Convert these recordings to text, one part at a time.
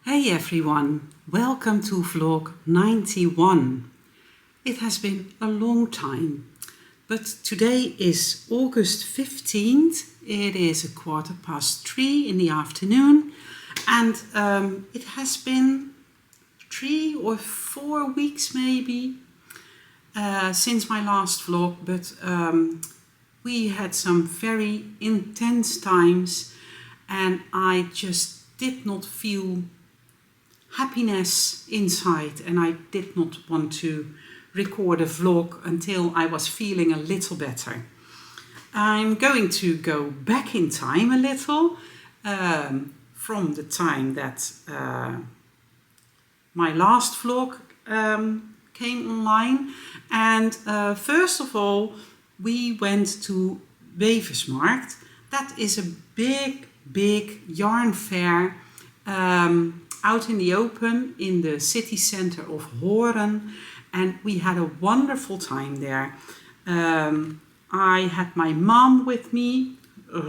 Hey everyone, welcome to vlog 91. It has been a long time, but today is August 15th. It is 3:15 in the afternoon and it has been 3 or 4 weeks maybe since my last vlog, but we had some very intense times and I just did not feel happiness inside and I did not want to record a vlog until I was feeling a little better. I'm going to go back in time a little from the time that my last vlog came online, and first of all we went to Weversmarkt. That is a big yarn fair out in the open in the city center of Hoor, and we had a wonderful time there. I had my mom with me,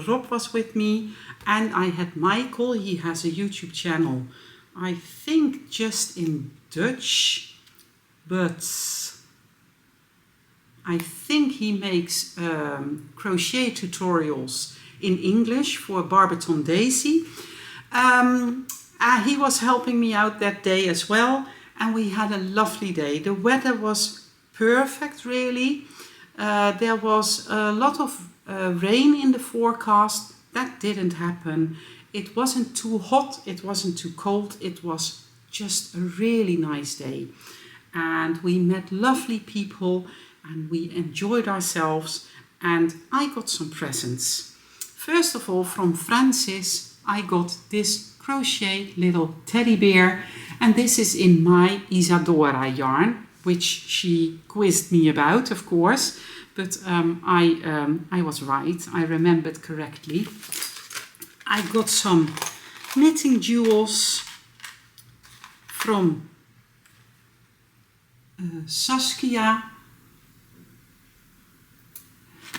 Rob was with me, and I had Michael. He has a YouTube channel, I think just in Dutch, but I think he makes crochet tutorials in English for Barberton Daisy. He was helping me out that day as well, and we had a lovely day. The weather was perfect, really. There was a lot of rain in the forecast. That didn't happen. It wasn't too hot, it wasn't too cold. It was just a really nice day. And we met lovely people and we enjoyed ourselves, and I got some presents. First of all, from Francis, I got this crochet little teddy bear, and this is in my Isadora yarn, which she quizzed me about, of course, but I was right, I remembered correctly. I got some knitting jewels from Saskia.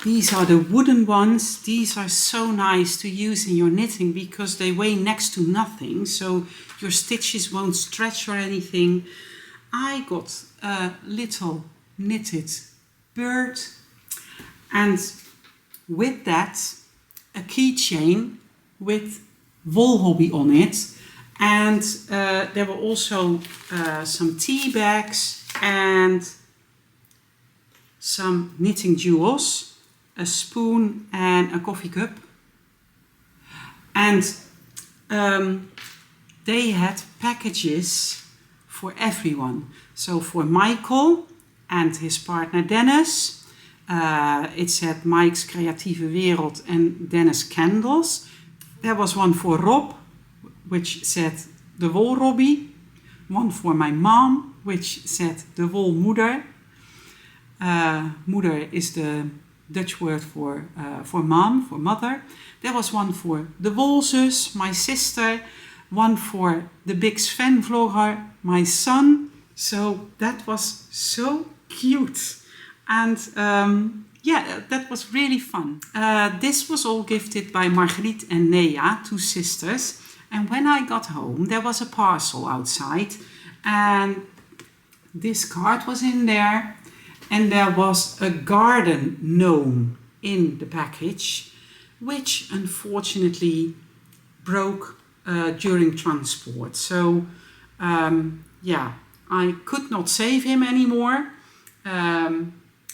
These are the wooden ones. These are so nice to use in your knitting because they weigh next to nothing, so your stitches won't stretch or anything. I got a little knitted bird, and with that a keychain with Wool Hobby on it, and there were also some tea bags and some knitting jewels, a spoon and a coffee cup, and they had packages for everyone. So for Michael and his partner Dennis, it said Mike's Creatieve Wereld and Dennis Candles. There was one for Rob, which said De Wol Robbie. One for my mom, which said De Wol Moeder. Moeder is the Dutch word for mom, for mother. There was one for the Wolzus, my sister, one for the big Sven vlogger, my son. So that was so cute, and yeah, that was really fun. This was all gifted by Margriet and Nea, two sisters, and when I got home there was a parcel outside, and this card was in there. And there was a garden gnome in the package, which unfortunately broke during transport. So yeah, I could not save him anymore.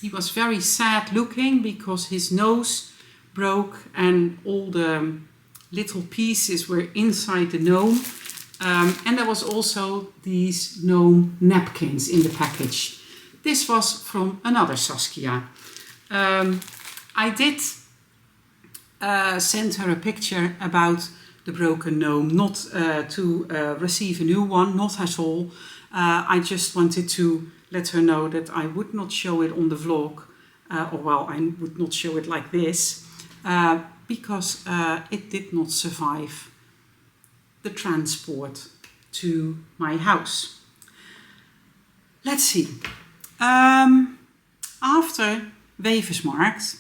He was very sad looking because his nose broke and all the little pieces were inside the gnome. And there was also these gnome napkins in the package. This was from another Saskia. I did send her a picture about the broken gnome, not to receive a new one, not at all. I just wanted to let her know that I would not show it on the vlog, or well, I would not show it like this, because it did not survive the transport to my house. Let's see. After Weversmarkt,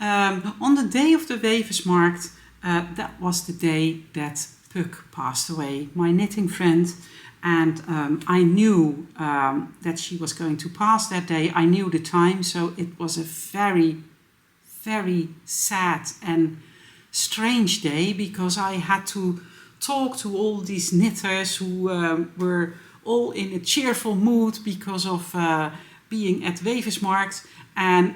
on the day of the Weversmarkt, that was the day that Puk passed away, my knitting friend, and I knew that she was going to pass that day. I knew the time, so it was a very, very sad and strange day, because I had to talk to all these knitters who were all in a cheerful mood because of being at Weversmarkt. And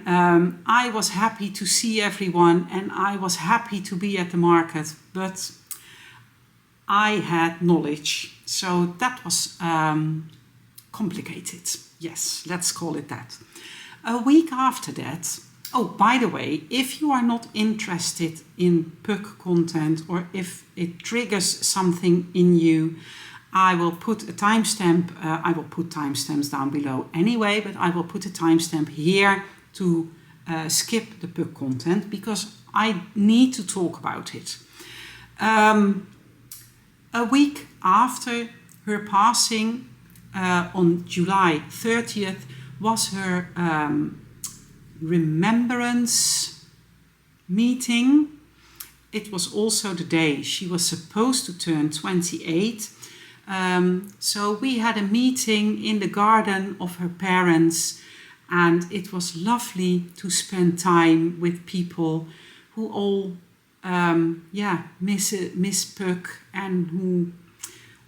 I was happy to see everyone, and I was happy to be at the market, but I had knowledge, so that was complicated. Yes, let's call it that. A week after that, oh, by the way, if you are not interested in Puk content, or if it triggers something in you, I will put a timestamp. I will put timestamps down below anyway, but I will put a timestamp here to skip the Puk content, because I need to talk about it. A week after her passing, on July 30th, was her remembrance meeting. It was also the day she was supposed to turn 28. So we had a meeting in the garden of her parents, and it was lovely to spend time with people who all miss Puk, and who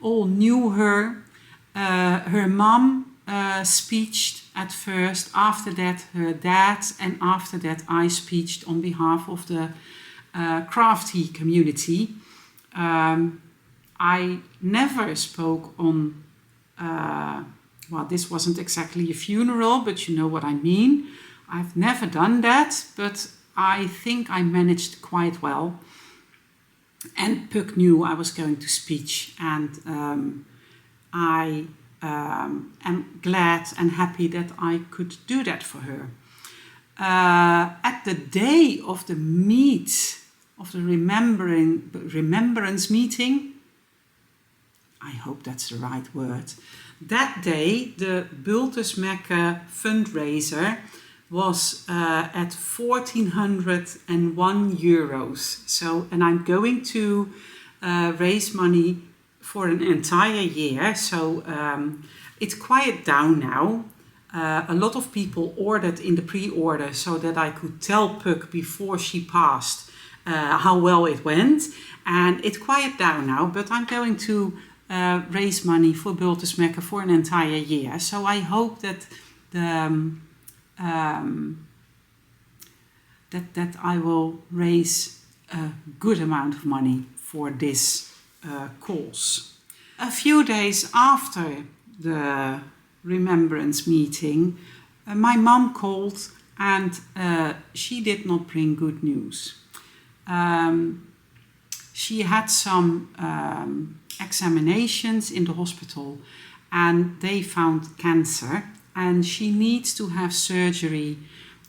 all knew her. Her mum speeched at first, after that her dad, and after that I speeched on behalf of the crafty community. I never spoke on, well, this wasn't exactly a funeral, but you know what I mean. I've never done that, but I think I managed quite well. And Puk knew I was going to speech, and I am glad and happy that I could do that for her. At the day of the remembrance meeting, I hope that's the right word. That day, the Weversmarkt fundraiser was at 1,401 euros. So, and I'm going to raise money for an entire year. So it's quiet down now. A lot of people ordered in the pre-order, so that I could tell Puk before she passed how well it went. And it's quiet down now, but I'm going to raise money for Weversmarkt for an entire year. So I hope that that I will raise a good amount of money for this cause. A few days after the remembrance meeting, my mum called, and she did not bring good news. She had some examinations in the hospital, and they found cancer, and she needs to have surgery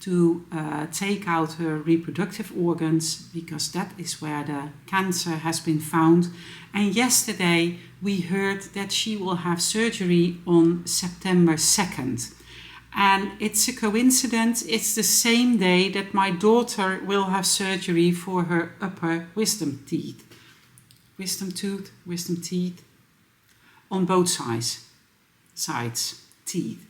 to take out her reproductive organs, because that is where the cancer has been found. And yesterday we heard that she will have surgery on September 2nd. And it's a coincidence, it's the same day that my daughter will have surgery for her upper wisdom teeth. Wisdom teeth, on both sides, teeth.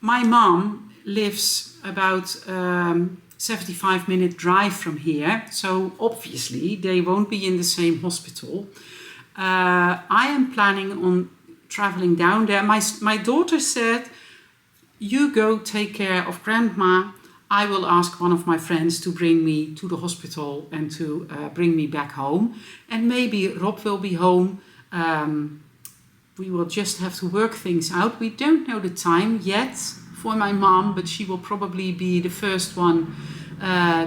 My mom lives about 75-minute drive from here, so obviously they won't be in the same hospital. I am planning on traveling down there. My daughter said, "You go take care of grandma. I will ask one of my friends to bring me to the hospital and to bring me back home. And maybe Rob will be home. We will just have to work things out. We don't know the time yet for my mom, but she will probably be the first one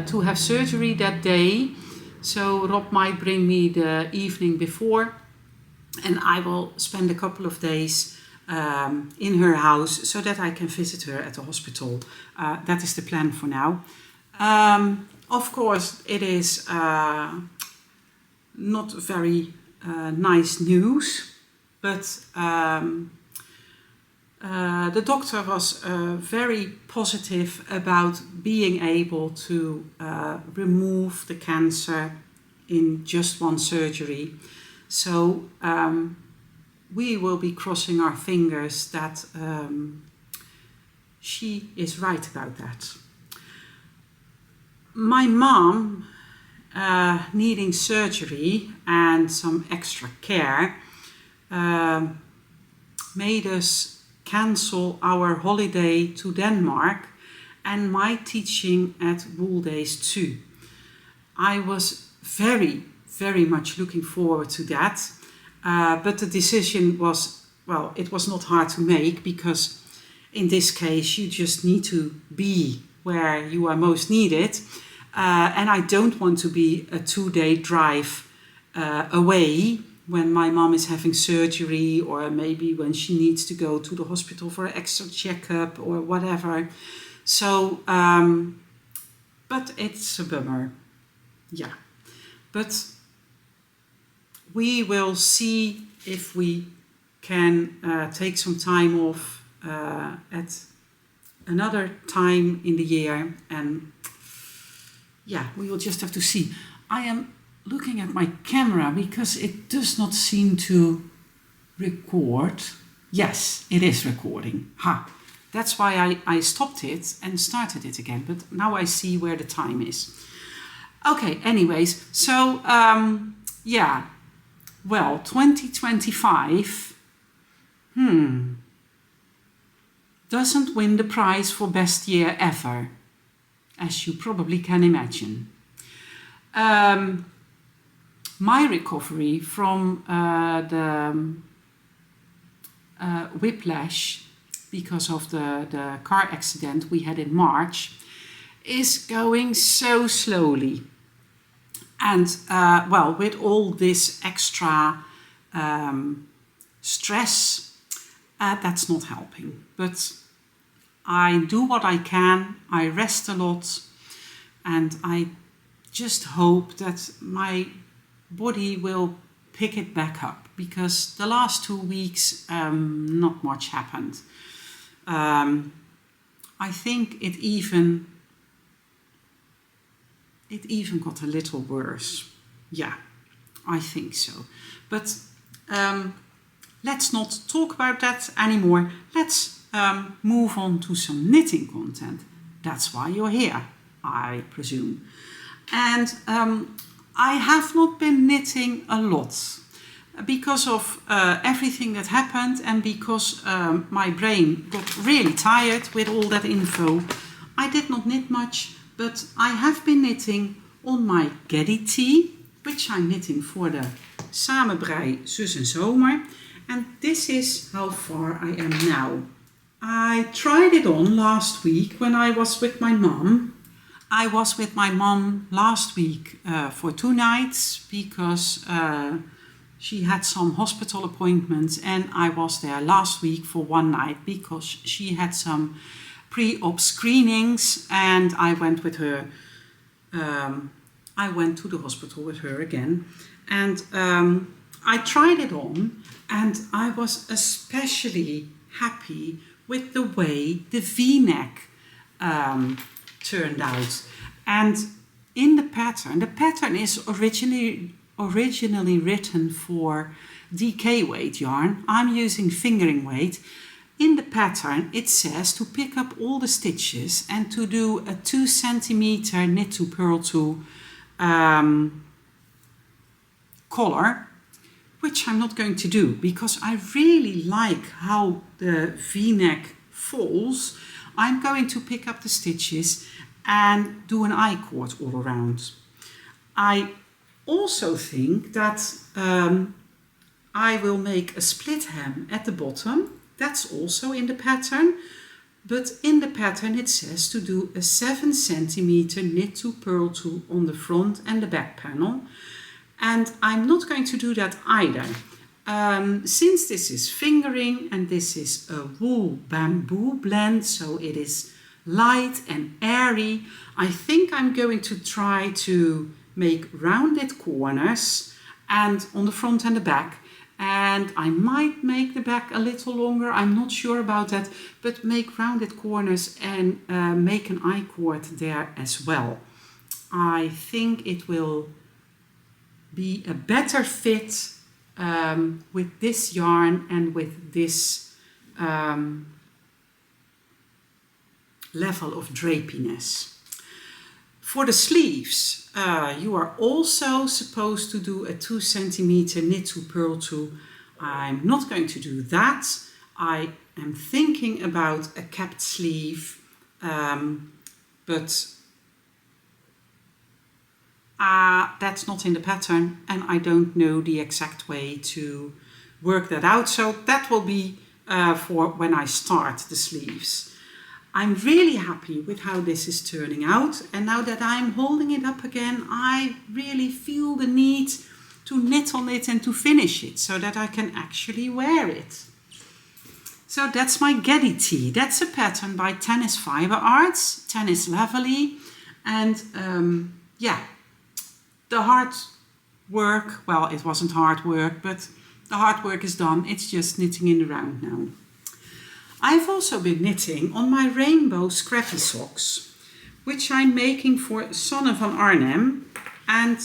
to have surgery that day. So Rob might bring me the evening before, and I will spend a couple of days in her house so that I can visit her at the hospital. That is the plan for now. Of course, it is not very nice news, but The doctor was very positive about being able to remove the cancer in just one surgery. So we will be crossing our fingers that she is right about that. My mom, needing surgery and some extra care, made us cancel our holiday to Denmark and my teaching at Wool Days too. I was very, very much looking forward to that, but the decision was, well, it was not hard to make, because in this case you just need to be where you are most needed, and I don't want to be a 2-day drive away when my mom is having surgery, or maybe when she needs to go to the hospital for an extra checkup or whatever. So, but it's a bummer. Yeah. But we will see if we can take some time off at another time in the year. And yeah, we will just have to see. I am looking at my camera because it does not seem to record. Yes, it is recording. Ha! That's why I stopped it and started it again. But now I see where the time is. Okay, anyways. So, yeah. Well, 2025 doesn't win the prize for best year ever, as you probably can imagine. My recovery from the whiplash because of the car accident we had in March is going so slowly. And well, with all this extra stress, that's not helping. But I do what I can, I rest a lot, and I just hope that my body will pick it back up, because the last 2 weeks not much happened. I think it even got a little worse. Yeah, I think so. But let's not talk about that anymore. Let's move on to some knitting content. That's why you're here, I presume. And I have not been knitting a lot because of everything that happened, and because my brain got really tired with all that info. I did not knit much, but I have been knitting on my Geddy Tee, which I'm knitting for the Samenbrei Zus en Zomer. And this is how far I am now. I tried it on last week when I was with my mom. I was with my mom last week for 2 nights because she had some hospital appointments, and I was there last week for 1 night because she had some pre-op screenings, and I went with her. I went to the hospital with her again, and I tried it on, and I was especially happy with the way the V-neck turned out. And in the pattern is originally written for DK weight yarn. I'm using fingering weight. In the pattern it says to pick up all the stitches and to do a 2 centimeter knit to purl to collar, which I'm not going to do because I really like how the V-neck falls. I'm going to pick up the stitches and do an I-cord all around. I also think that I will make a split hem at the bottom. That's also in the pattern, but in the pattern it says to do a 7 centimeter knit to purl to on the front and the back panel, and I'm not going to do that either. Since this is fingering and this is a wool bamboo blend, so it is light and airy, I think I'm going to try to make rounded corners and on the front and the back, and I might make the back a little longer, I'm not sure about that, but make rounded corners and make an I-cord there as well. I think it will be a better fit with this yarn and with this level of drapiness. For the sleeves, you are also supposed to do a 2 centimeter knit to purl to. I'm not going to do that. I am thinking about a capped sleeve, but that's not in the pattern and I don't know the exact way to work that out. So that will be for when I start the sleeves. I'm really happy with how this is turning out, and now that I'm holding it up again, I really feel the need to knit on it and to finish it so that I can actually wear it. So that's my Geddy Tee. That's a pattern by Tanis Fiber Arts, Tanis Lavely, and yeah, the hard work, well, it wasn't hard work, but the hard work is done. It's just knitting in the round now. I've also been knitting on my rainbow scrappy socks, which I'm making for Sonne van Arnhem, and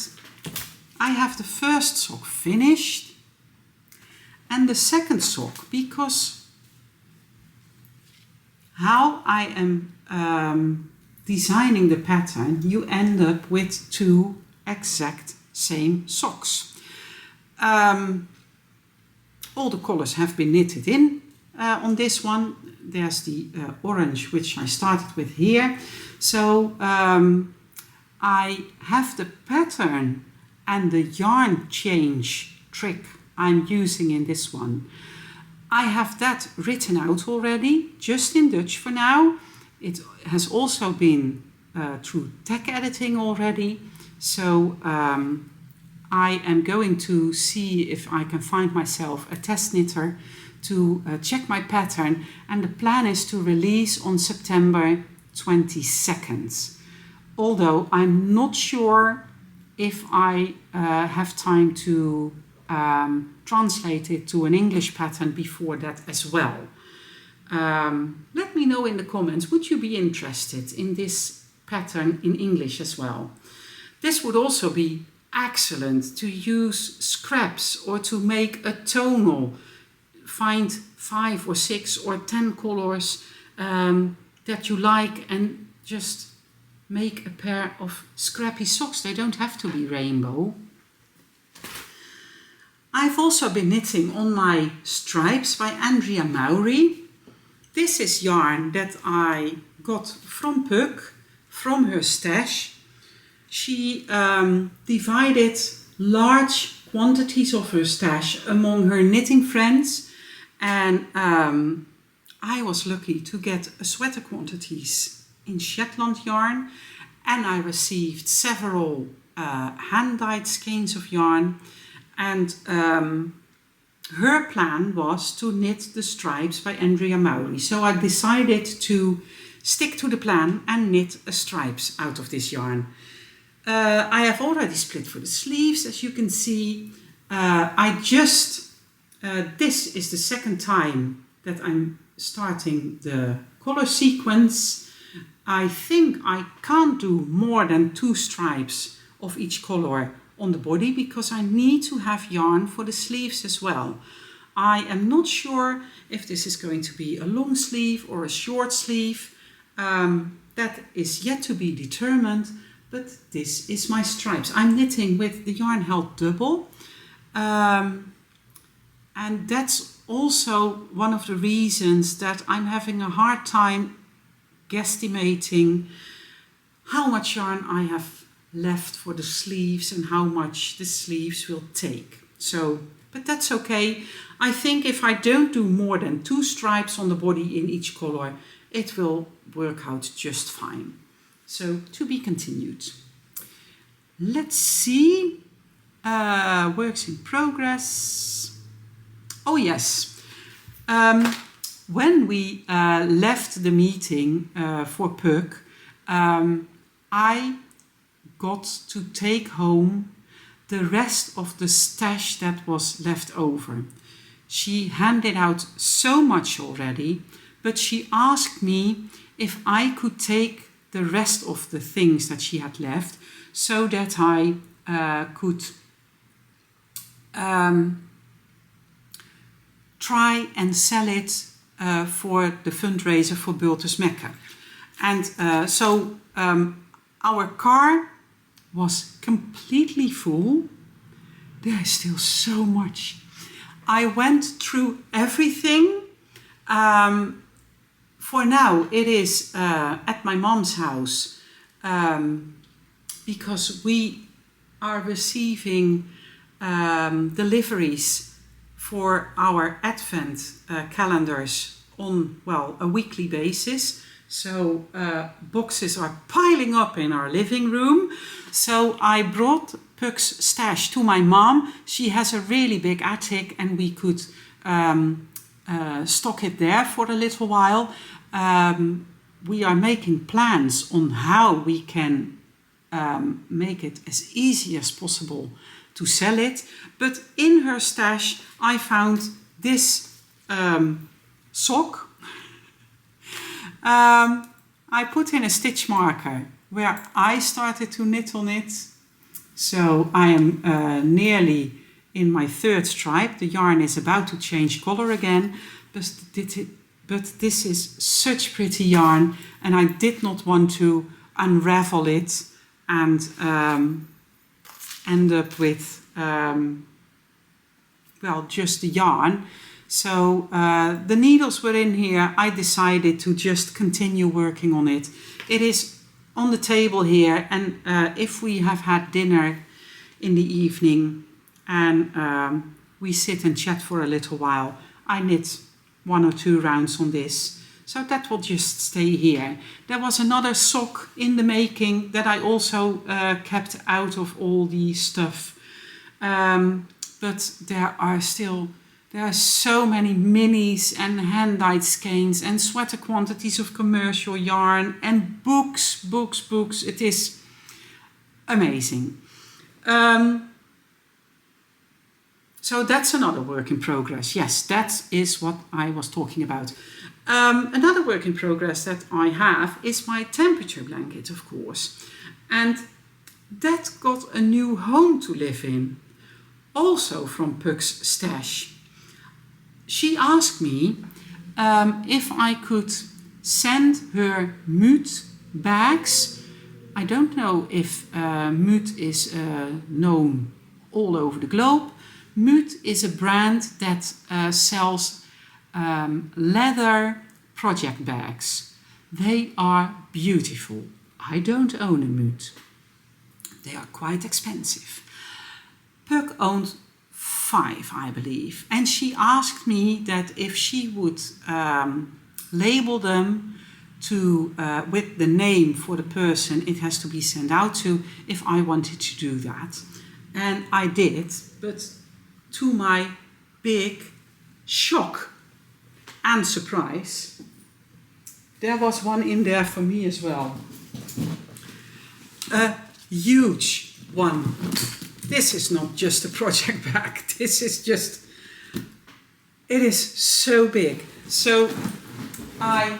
I have the first sock finished and the second sock, because how I am designing the pattern, you end up with 2 exact same socks. All the colors have been knitted in. On this one, there's the orange, which I started with here. So I have the pattern and the yarn change trick I'm using in this one. I have that written out already, just in Dutch for now. It has also been through tech editing already. So I am going to see if I can find myself a test knitter to check my pattern, and the plan is to release on September 22nd. Although I'm not sure if I have time to translate it to an English pattern before that as well. Let me know in the comments, would you be interested in this pattern in English as well? This would also be excellent to use scraps or to make a tonal. Find 5 or 6 or 10 colors that you like and just make a pair of scrappy socks. They don't have to be rainbow. I've also been knitting on my stripes by Andrea Mowry. This is yarn that I got from Puck, from her stash. She divided large quantities of her stash among her knitting friends, and I was lucky to get a sweater quantities in Shetland yarn, and I received several hand-dyed skeins of yarn, and her plan was to knit the stripes by Andrea Mowry. So I decided to stick to the plan and knit a stripes out of this yarn. I have already split for the sleeves, as you can see. This is the second time that I'm starting the color sequence. I think I can't do more than 2 stripes of each color on the body because I need to have yarn for the sleeves as well. I am not sure if this is going to be a long sleeve or a short sleeve. That is yet to be determined, but this is my stripes. I'm knitting with the yarn held double. And that's also one of the reasons that I'm having a hard time guesstimating how much yarn I have left for the sleeves and how much the sleeves will take. So, but that's okay. I think if I don't do more than 2 stripes on the body in each color, it will work out just fine. So, to be continued. Let's see. Works in progress. Oh yes, when we left the meeting for Puck, I got to take home the rest of the stash that was left over. She handed out so much already, but she asked me if I could take the rest of the things that she had left so that I could try and sell it for the fundraiser for Weversmarkt. And so our car was completely full. There is still so much. I went through everything. For now, it is at my mom's house because we are receiving deliveries for our Advent calendars on, well, a weekly basis. So boxes are piling up in our living room. So I brought Puck's stash to my mom. She has a really big attic and we could stock it there for a little while. We are making plans on how we can make it as easy as possible to sell it. But in her stash I found this sock. I put in a stitch marker where I started to knit on it. So I am nearly in my third stripe. The yarn is about to change color again, but this is such pretty yarn and I did not want to unravel it and end up with well, just the yarn. So the needles were in here. I decided to just continue working on it. It is on the table here, and if we have had dinner in the evening and we sit and chat for a little while, I knit 1 or 2 rounds on this. So that will just stay here. There was another sock in the making that I also kept out of all the stuff. But there are so many minis and hand-dyed skeins and sweater quantities of commercial yarn and books. It is amazing. So that's another work in progress. Yes, that is what I was talking about. Another work in progress that I have is my temperature blanket, of course. And that got a new home to live in, also from Puck's stash. She asked me if I could send her Mute bags. I don't know if Mute is known all over the globe. Mute is a brand that sells leather project bags. They are beautiful. I don't own a Mute. They are quite expensive. Puck owned 5, I believe, and she asked me that if she would label them to with the name for the person it has to be sent out to, if I wanted to do that. And I did, but to my big shock and surprise, there was one in there for me as well. A huge one. This is not just a project bag. This is just, it is so big. So I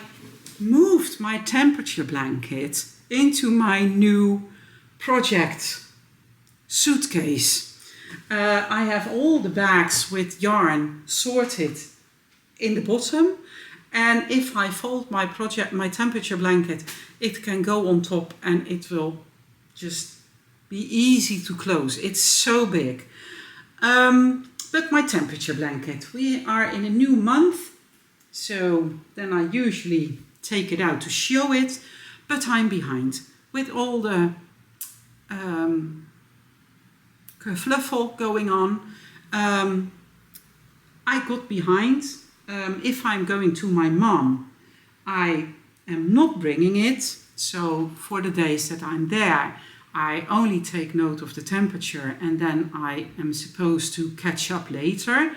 moved my temperature blanket into my new project suitcase. I have all the bags with yarn sorted in the bottom. And if I fold my temperature blanket, it can go on top and it will just be easy to close. It's so big. But my temperature blanket, we are in a new month, so then I usually take it out to show it, but I'm behind with all the kerfluffle going on. I got behind. If I'm going to my mom, I am not bringing it, so for the days that I'm there, I only take note of the temperature and then I am supposed to catch up later.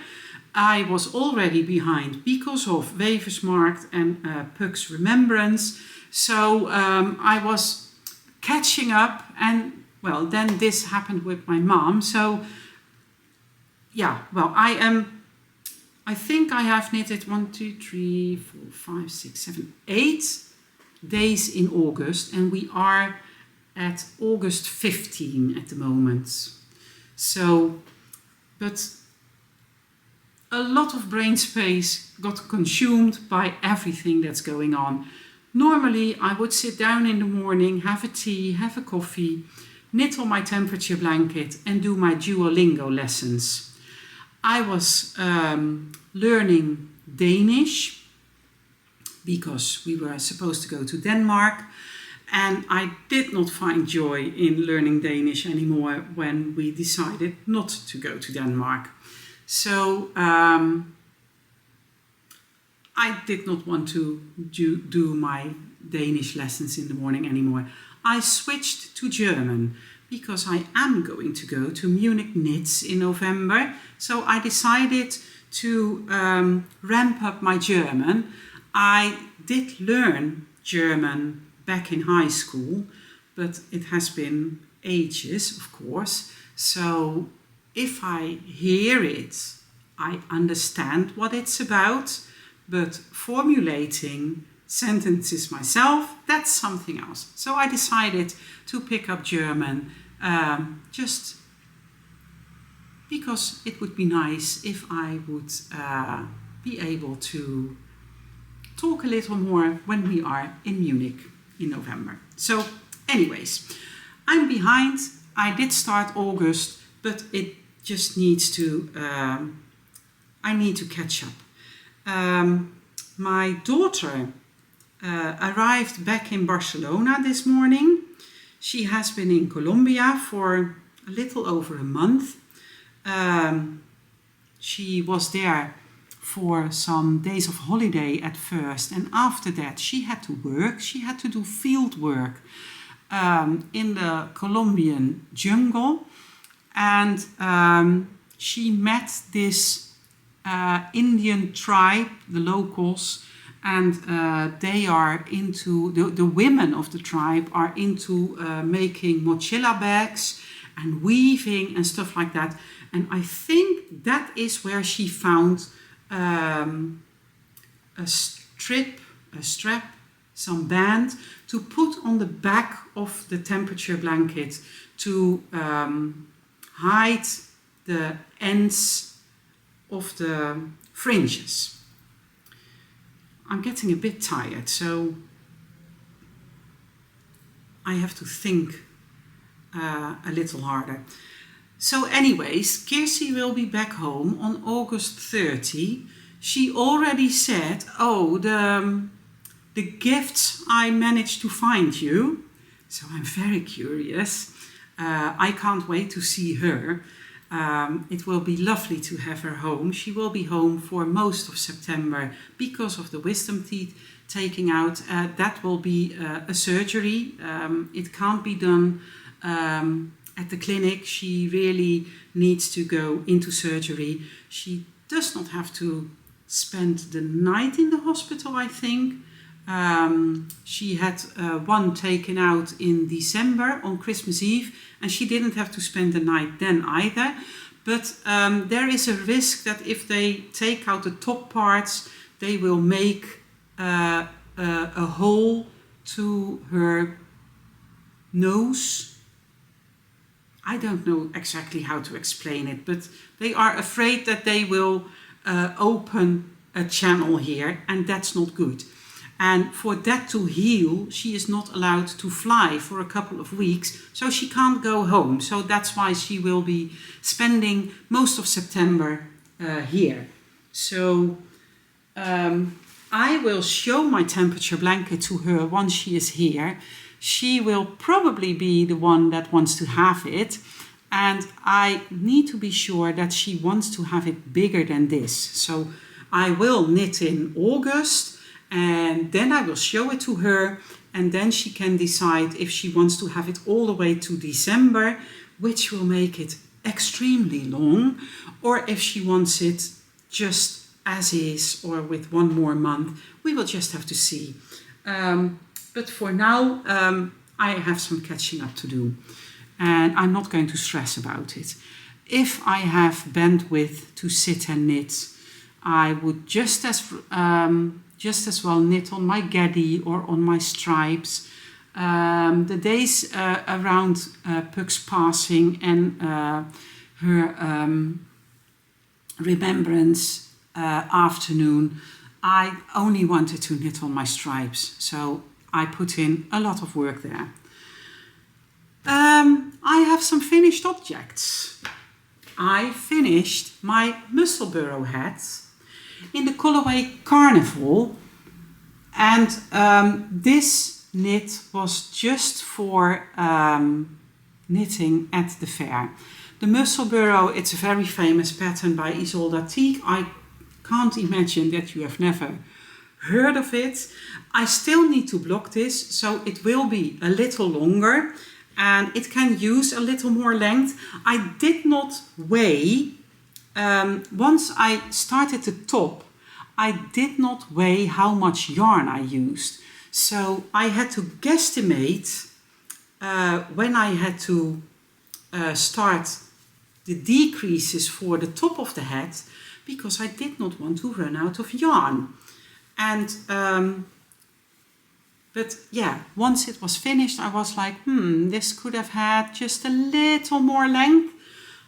I was already behind because of Weversmarkt and Puck's remembrance. So I was catching up, and well, then this happened with my mom. So, yeah, well, I think I have knitted 1, 2, 3, 4, 5, 6, 7, 8 days in August. And we are at August 15 at the moment. So, but a lot of brain space got consumed by everything that's going on. Normally, I would sit down in the morning, have a tea, have a coffee, knit on my temperature blanket and do my Duolingo lessons. I was learning Danish because we were supposed to go to Denmark, and I did not find joy in learning Danish anymore when we decided not to go to Denmark. So I did not want to do my Danish lessons in the morning anymore. I switched to German because I am going to go to Munich Knits in November. So I decided to ramp up my German. I did learn German back in high school, but it has been ages, of course. So if I hear it, I understand what it's about, but formulating sentences myself, that's something else. So I decided to pick up German just because it would be nice if I would be able to talk a little more when we are in Munich in November. So anyways, I'm behind. I did start August, but it just needs to, I need to catch up. My daughter arrived back in Barcelona this morning. She has been in Colombia for a little over a month. She was there for some days of holiday at first, and after that she had to work. She had to do field work in the Colombian jungle, and she met this Indian tribe, the locals, and they are into, the women of the tribe are into making mochila bags and weaving and stuff like that. And I think that is where she found a strap, some band to put on the back of the temperature blanket to hide the ends of the fringes. I'm getting a bit tired, so I have to think a little harder. So anyways, Kirsi will be back home on August 30. She already said, oh, the gifts I managed to find you. So I'm very curious. I can't wait to see her. It will be lovely to have her home. She will be home for most of September because of the wisdom teeth taking out. That will be a surgery. It can't be done at the clinic. She really needs to go into surgery. She does not have to spend the night in the hospital, I think. She had one taken out in December on Christmas Eve, and she didn't have to spend the night then either. But there is a risk that if they take out the top parts, they will make a hole to her nose. I don't know exactly how to explain it, but they are afraid that they will open a channel here, and that's not good. And for that to heal, she is not allowed to fly for a couple of weeks, so she can't go home. So that's why she will be spending most of September here. So I will show my temperature blanket to her once she is here. She will probably be the one that wants to have it. And I need to be sure that she wants to have it bigger than this. So I will knit in August, and then I will show it to her, and then she can decide if she wants to have it all the way to December, which will make it extremely long, or if she wants it just as is or with one more month. We will just have to see. But for now, I have some catching up to do. and I'm not going to stress about it. If I have bandwidth to sit and knit, I would just as well knit on my Geddy or on my stripes. The days around Puck's passing and her remembrance afternoon, I only wanted to knit on my stripes, so I put in a lot of work there. I have some finished objects. I finished my Musselburgh hat in the colorway Carnival, and this knit was just for knitting at the fair. The Musselburgh, it's a very famous pattern by Geddy Tee. I can't imagine that you have never heard of it. I still need to block this, so it will be a little longer and it can use a little more length. I did not weigh, once I started the top, I did not weigh how much yarn I used. So I had to guesstimate when I had to start the decreases for the top of the hat, because I did not want to run out of yarn. And but yeah, once it was finished, I was like, this could have had just a little more length.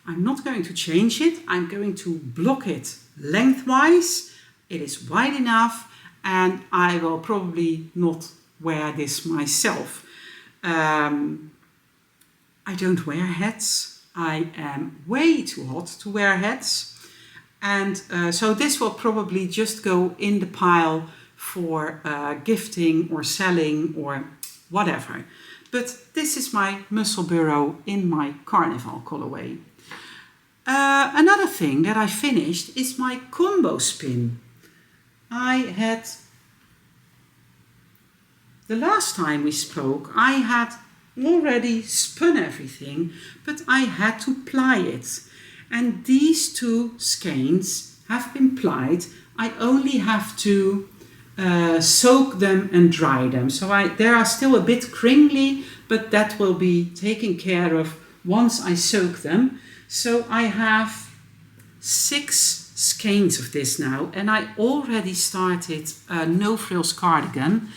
I'm not going to change it. I'm going to block it lengthwise. It is wide enough, and I will probably not wear this myself. I don't wear hats. I am way too hot to wear hats. And so this will probably just go in the pile for gifting or selling or whatever. But this is my Musselburgh in my Carnival colorway. Another thing that I finished is my combo spin. The last time we spoke, I had already spun everything, but I had to ply it. And these two skeins have been plied. I only have to soak them and dry them. So they are still a bit cringly, but that will be taken care of once I soak them. So I have 6 skeins of this now, and I already started a no frills cardigan.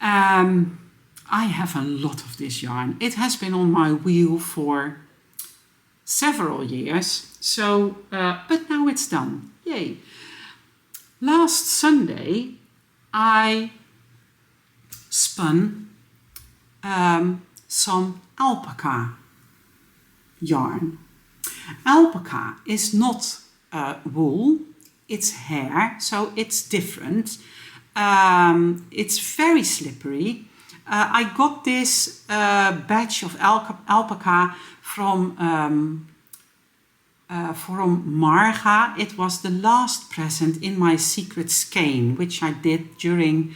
I have a lot of this yarn. It has been on my wheel for several years, so but now it's done. Yay! Last Sunday I spun some alpaca yarn. Alpaca is not wool, it's hair, so it's different. It's very slippery. I got this batch of alpaca from Marga. It was the last present in my secret skein, which I did during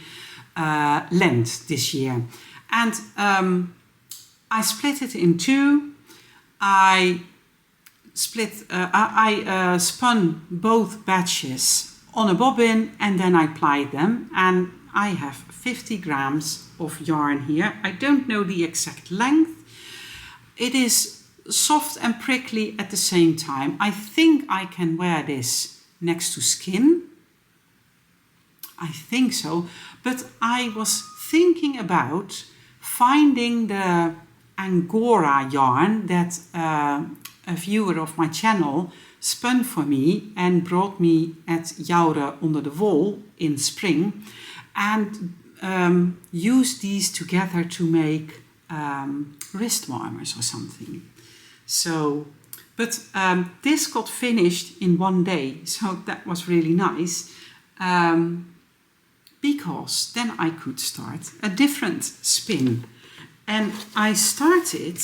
Lent this year. And I split it in two. I spun both batches on a bobbin and then I plied them, and I have 50 grams of yarn here. I don't know the exact length. It is soft and prickly at the same time. I think I can wear this next to skin. I think so, but I was thinking about finding the Angora yarn that a viewer of my channel spun for me and brought me at Jouren Onder de Wol in spring, and use these together to make wrist warmers or something. So, but this got finished in one day, so that was really nice, because then I could start a different spin. And I started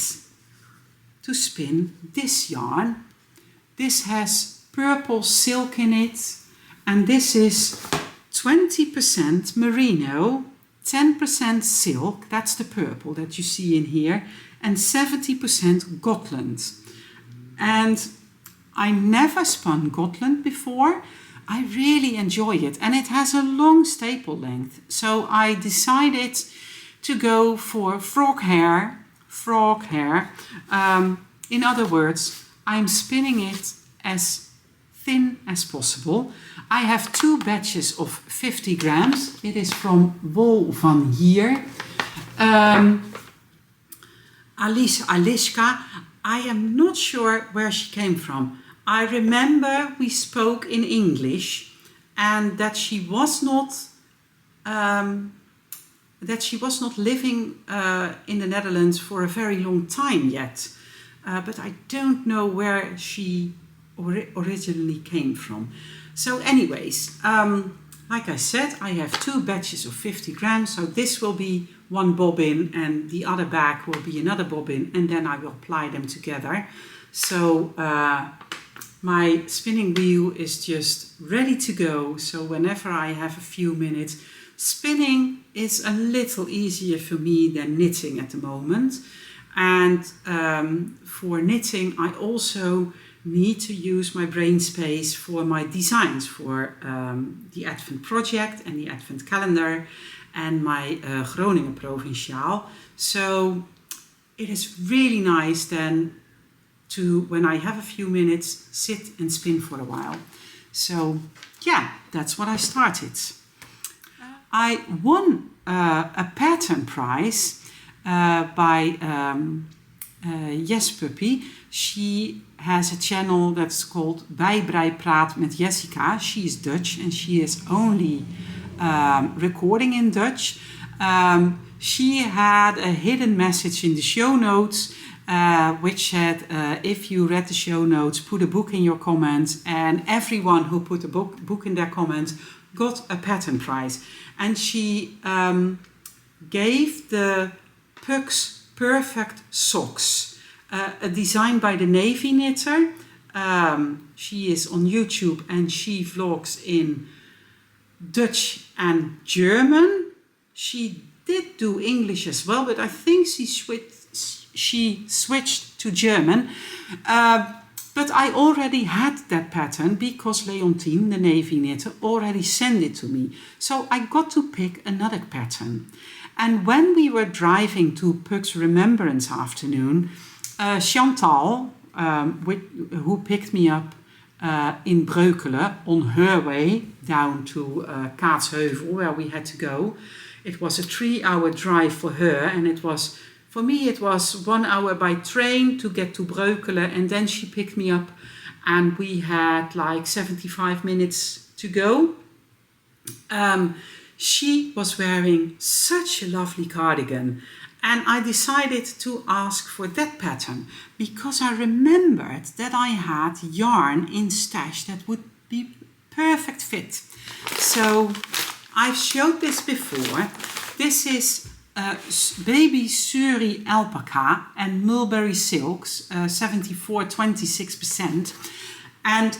to spin this yarn. This has purple silk in it, and this is 20% merino, 10% silk, that's the purple that you see in here, and 70% Gotland. And I never spun Gotland before. I really enjoy it, and it has a long staple length. So I decided to go for frog hair frog hair. In other words, I'm spinning it as thin as possible. I have 2 batches of 50 grams. It is from Wol van Hier. Aliska, I am not sure where she came from. I remember we spoke in English and that she was not living in the Netherlands for a very long time yet. But I don't know where she originally came from. So anyways, like I said, I have 2 batches of 50 grams. So this will be 1 bobbin and the other bag will be another bobbin, and then I will apply them together. So my spinning wheel is just ready to go. So whenever I have a few minutes, spinning is a little easier for me than knitting at the moment. And for knitting, I also need to use my brain space for my designs for the Advent project and the Advent calendar and my Groningen Provinciaal. So it is really nice then to, when I have a few minutes, sit and spin for a while. So yeah, that's what I started. I won a pattern prize by Yes Puppy. She has a channel that's called Bijbreipraat met Jessica. She is Dutch and she is only recording in Dutch. She had a hidden message in the show notes which said, if you read the show notes, put a book in your comments, and everyone who put a book in their comments got a pattern prize. And she gave the Puck's Perfect Socks, a design by the Navy Knitter. She is on YouTube and she vlogs in Dutch and German. She did do English as well, but I think she switched to German. But I already had that pattern because Leontine, the Navy Knitter, already sent it to me. So I got to pick another pattern. And when we were driving to Puck's Remembrance Afternoon, Chantal, who picked me up in Breukelen on her way down to Kaatsheuvel, where we had to go. It was a 3-hour drive for her, and it was, for me, it was 1 hour by train to get to Breukelen, and then she picked me up, and we had like 75 minutes to go. She was wearing such a lovely cardigan, and I decided to ask for that pattern because I remembered that I had yarn in stash that would be perfect fit. So I've showed this before. This is baby Suri alpaca and mulberry silks, 74-26%. And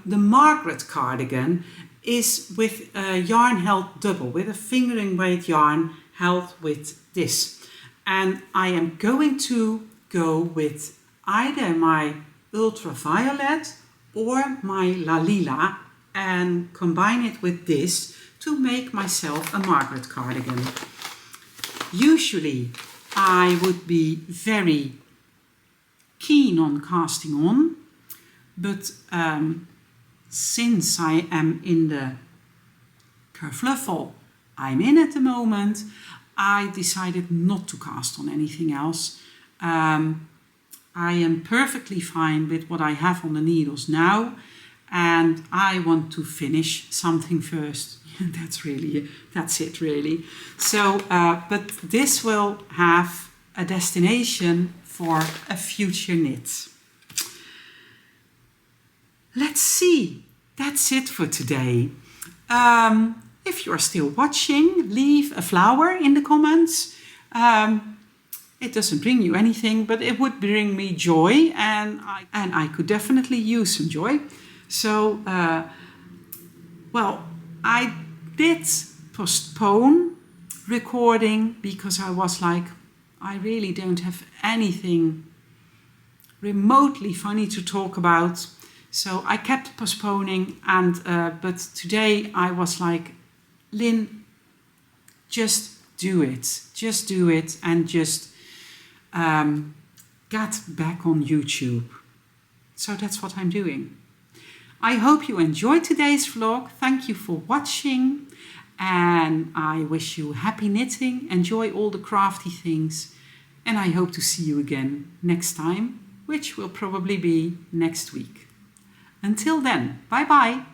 the Margaret cardigan is with yarn held double, with a fingering weight yarn held with this. And I am going to go with either my ultraviolet or my lalila and combine it with this to make myself a Margaret cardigan. Usually I would be very keen on casting on, but since I am in the kerfluffle I'm in at the moment, I decided not to cast on anything else. I am perfectly fine with what I have on the needles now, and I want to finish something first. That's it really. So, but this will have a destination for a future knit. Let's see. That's it for today. If you are still watching, leave a flower in the comments. It doesn't bring you anything, but it would bring me joy, and I could definitely use some joy. So, well, I did postpone recording because I was like, I really don't have anything remotely funny to talk about. So I kept postponing, and but today I was like, Lynn, just do it, and just get back on YouTube. So that's what I'm doing. I hope you enjoyed today's vlog. Thank you for watching. And I wish you happy knitting. Enjoy all the crafty things. And I hope to see you again next time, which will probably be next week. Until then, bye bye.